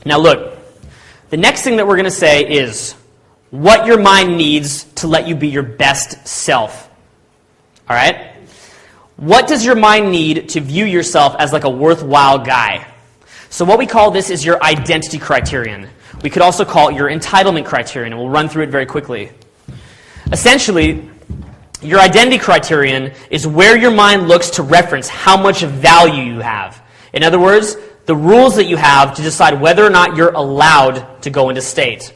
Now look, the next thing that we're going to say is what your mind needs to let you be your best self. All right? What does your mind need to view yourself as like a worthwhile guy? So what we call this is your identity criterion. We could also call it your entitlement criterion, and we'll run through it very quickly. Essentially, your identity criterion is where your mind looks to reference how much value you have. In other words, the rules that you have to decide whether or not you're allowed to go into state.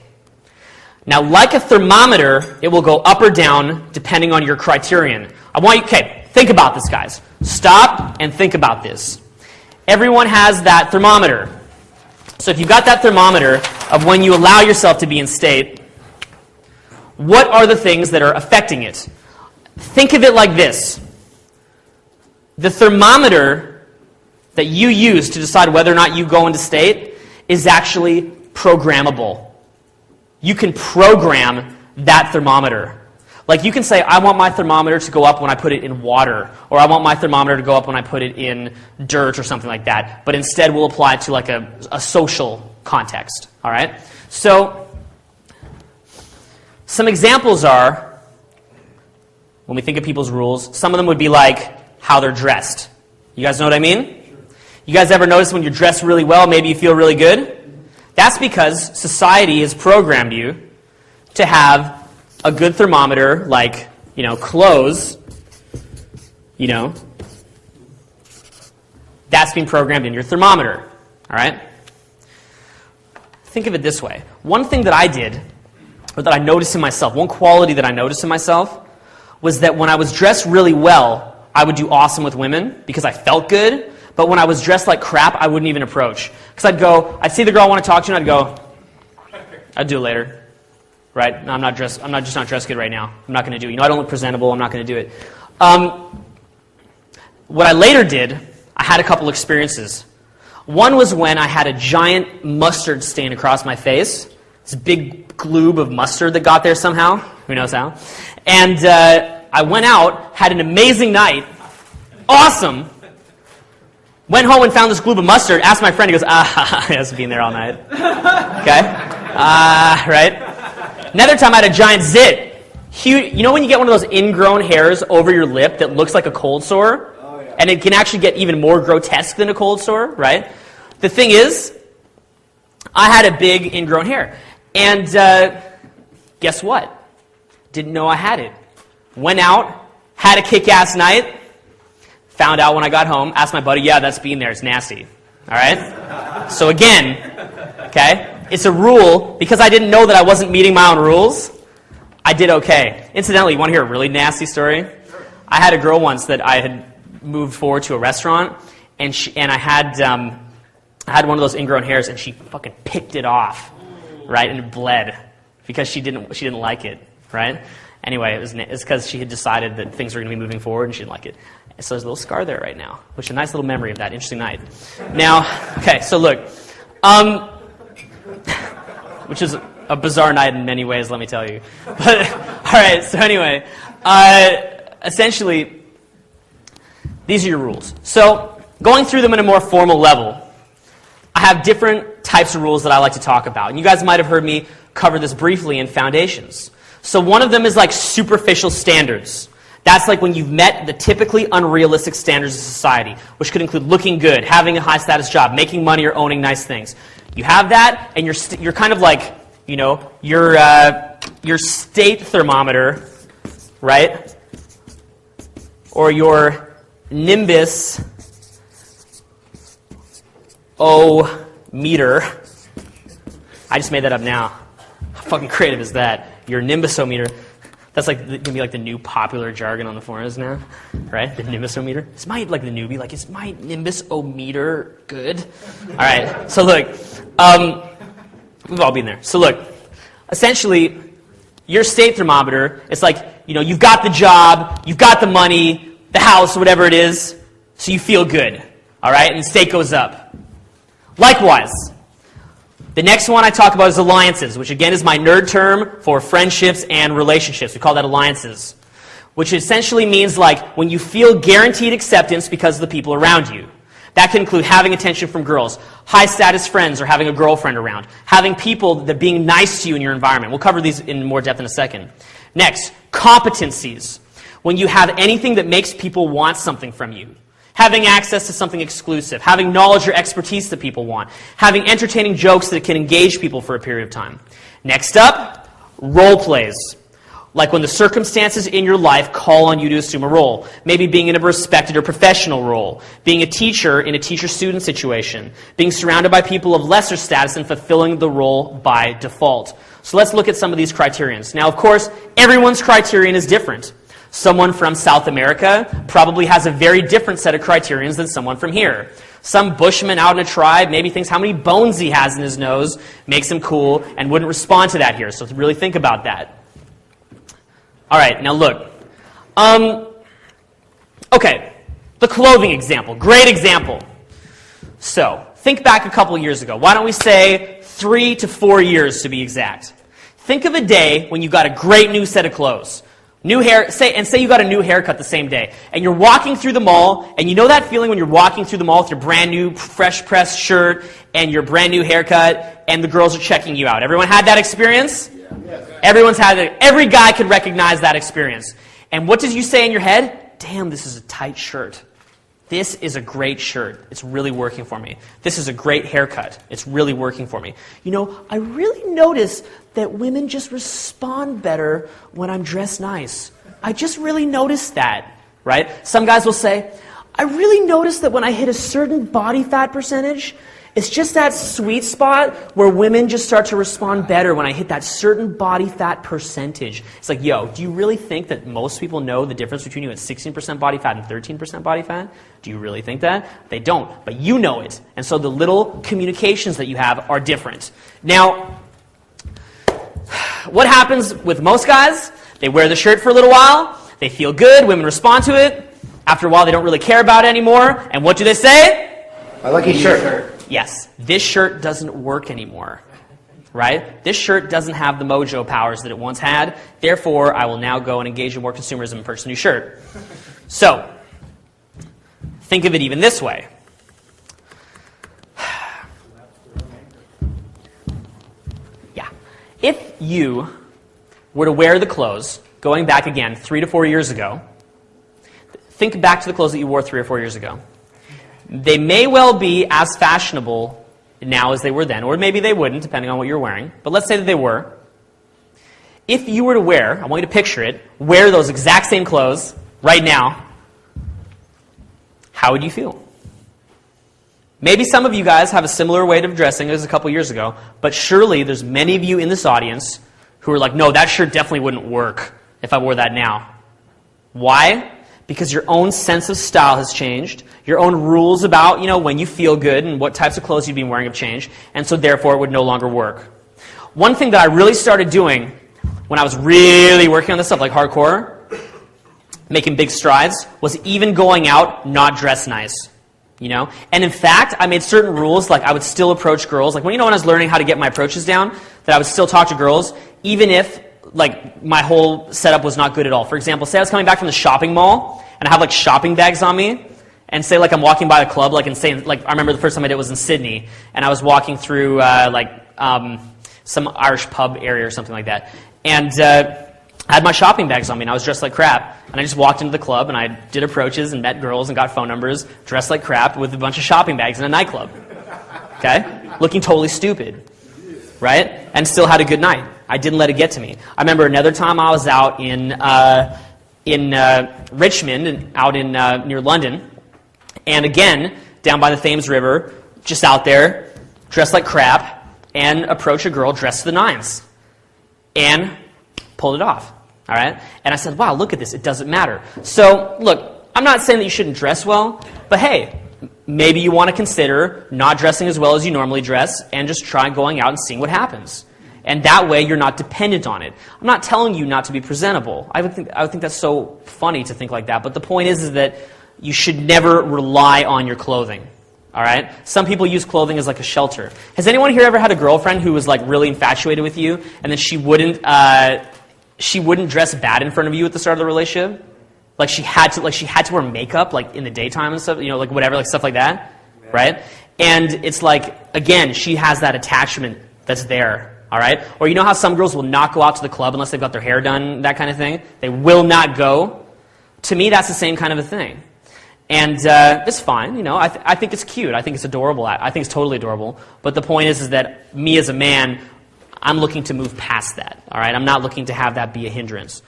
Now, like a thermometer, it will go up or down depending on your criterion. I want you, okay, think about this, guys. Stop and think about this. Everyone has that thermometer. So if you've got that thermometer of when you allow yourself to be in state, what are the things that are affecting it? Think of it like this. The thermometer that you use to decide whether or not you go into state is actually programmable. You can program that thermometer. Like you can say, I want my thermometer to go up when I put it in water, or I want my thermometer to go up when I put it in dirt or something like that. But instead we'll apply it to like a social context. All right? So some examples are, when we think of people's rules, some of them would be like how they're dressed. You guys know what I mean? You guys ever notice when you're dressed really well, maybe you feel really good? That's because society has programmed you to have a good thermometer, like, clothes, that's being programmed in your thermometer, all right? Think of it this way. One thing that I did, or that I noticed in myself, one quality that I noticed in myself, was that when I was dressed really well, I would do awesome with women because I felt good, but when I was dressed like crap, I wouldn't even approach. Because I'd see the girl I want to talk to, and I'd go, I'd do it later. Right? No, I'm just not dressed good right now. I'm not going to do it. I don't look presentable. I'm not going to do it. What I later did, I had a couple experiences. One was when I had a giant mustard stain across my face. This big gloob of mustard that got there somehow. Who knows how? And I went out, had an amazing night. Awesome. Went home and found this gloob of mustard, asked my friend, he goes, he has been there all night. Okay? Right? Another time I had a giant zit. Huge, when you get one of those ingrown hairs over your lip that looks like a cold sore? Oh, yeah. And it can actually get even more grotesque than a cold sore, right? The thing is, I had a big ingrown hair. And guess what? Didn't know I had it. Went out, had a kick-ass night, found out when I got home, asked my buddy, yeah, that's being there, it's nasty. All right? So again, okay? It's a rule, because I didn't know that I wasn't meeting my own rules, I did okay. Incidentally, you want to hear a really nasty story? Sure. I had a girl once that I had moved forward to a restaurant, and I had one of those ingrown hairs, and she fucking picked it off, right, and it bled, because she didn't like it, right? Anyway, it's because she had decided that things were going to be moving forward, and she didn't like it. So there's a little scar there right now, which is a nice little memory of that interesting night. Now, okay, so look, which is a bizarre night in many ways, let me tell you. But all right, so anyway, essentially, these are your rules. So going through them in a more formal level, I have different types of rules that I like to talk about. And you guys might have heard me cover this briefly in Foundations. So one of them is like superficial standards. That's like when you've met the typically unrealistic standards of society, which could include looking good, having a high-status job, making money, or owning nice things. You have that, and you're kind of like, your state thermometer, right? Or your nimbus meter. I just made that up now. How fucking creative is that? Your nimbusometer. That's like going to be like the new popular jargon on the forums now, right? The nimbusometer. Is my like the newbie like is my nimbusometer good? All right. So look, we've all been there. So look, essentially, your state thermometer. It's like you've got the job, you've got the money, the house, whatever it is, so you feel good. All right, and the state goes up. Likewise. The next one I talk about is alliances, which again is my nerd term for friendships and relationships. We call that alliances, which essentially means like when you feel guaranteed acceptance because of the people around you. That can include having attention from girls, high-status friends, or having a girlfriend around, having people that being nice to you in your environment. We'll cover these in more depth in a second. Next, competencies. When you have anything that makes people want something from you. Having access to something exclusive, having knowledge or expertise that people want, having entertaining jokes that can engage people for a period of time. Next up, role plays. Like when the circumstances in your life call on you to assume a role. Maybe being in a respected or professional role. Being a teacher in a teacher-student situation. Being surrounded by people of lesser status and fulfilling the role by default. So let's look at some of these criterions. Now, of course, everyone's criterion is different. Someone from South America probably has a very different set of criterions than someone from here. Some bushman out in a tribe maybe thinks how many bones he has in his nose makes him cool and wouldn't respond to that here. So really think about that. All right, now look. Okay, the clothing example. Great example. So, think back a couple years ago. Why don't we say 3 to 4 years to be exact. Think of a day when you got a great new set of clothes. New hair, say you got a new haircut the same day. And you're walking through the mall, and you know that feeling when you're walking through the mall with your brand new, fresh pressed shirt and your brand new haircut, and the girls are checking you out. Everyone had that experience? Yes. Everyone's had it. Every guy could recognize that experience. And what did you say in your head? Damn, this is a tight shirt. This is a great shirt. It's really working for me. This is a great haircut. It's really working for me. You know, I really notice that women just respond better when I'm dressed nice. I just really noticed that, right? Some guys will say, I really noticed that when I hit a certain body fat percentage, it's just that sweet spot where women just start to respond better when I hit that certain body fat percentage. It's like, yo, do you really think that most people know the difference between you at 16% body fat and 13% body fat? Do you really think that? They don't, but you know it. And so the little communications that you have are different. Now, what happens with most guys? They wear the shirt for a little while. They feel good. Women respond to it. After a while, they don't really care about it anymore. And what do they say? I like your shirt. Yes, this shirt doesn't work anymore, right? This shirt doesn't have the mojo powers that it once had. Therefore, I will now go and engage in more consumerism and purchase a new shirt. So, think of it even this way. Yeah. If you were to wear the clothes, going back again 3 to 4 years ago, think back to the clothes that you wore 3 or 4 years ago. They may well be as fashionable now as they were then, or maybe they wouldn't, depending on what you're wearing. But let's say that they were. If you were to wear, I want you to picture it, wear those exact same clothes right now, how would you feel? Maybe some of you guys have a similar way of dressing as a couple years ago, but surely there's many of you in this audience who are like, no, that shirt definitely wouldn't work if I wore that now. Why? Because your own sense of style has changed. Your own rules about, when you feel good and what types of clothes you'd be wearing have changed. And so therefore it would no longer work. One thing that I really started doing when I was really working on this stuff, like hardcore, making big strides, was even going out not dressed nice. And in fact, I made certain rules, like I would still approach girls. Like when I was learning how to get my approaches down, that I would still talk to girls, even if my whole setup was not good at all. For example, say I was coming back from the shopping mall, and I have shopping bags on me, and say I'm walking by a club, I remember the first time I did it was in Sydney, and I was walking through some Irish pub area or something like that, and I had my shopping bags on me, and I was dressed like crap, and I just walked into the club, and I did approaches and met girls and got phone numbers, dressed like crap with a bunch of shopping bags in a nightclub. Okay? Looking totally stupid. Right? And still had a good night. I didn't let it get to me. I remember another time I was out in Richmond, and out in near London, and again, down by the Thames River, just out there, dressed like crap, and approach a girl dressed to the nines. And pulled it off. All right? And I said, wow, look at this. It doesn't matter. So, look, I'm not saying that you shouldn't dress well, but hey, maybe you want to consider not dressing as well as you normally dress and just try going out and seeing what happens. And that way you're not dependent on it. I'm not telling you not to be presentable. I would think that's so funny to think like that. But the point is that you should never rely on your clothing. All right? Some people use clothing as like a shelter. Has anyone here ever had a girlfriend who was really infatuated with you, and then she wouldn't dress bad in front of you at the start of the relationship? She had to wear makeup in the daytime and stuff, whatever, stuff like that. right? And it's like, again, she has that attachment that's there, all right? Or you know how some girls will not go out to the club unless they've got their hair done, that kind of thing? They will not go. To me, that's the same kind of a thing. And it's fine, you know. I think it's cute. I think it's adorable. I think it's totally adorable. But the point is that me as a man, I'm looking to move past that, all right? I'm not looking to have that be a hindrance.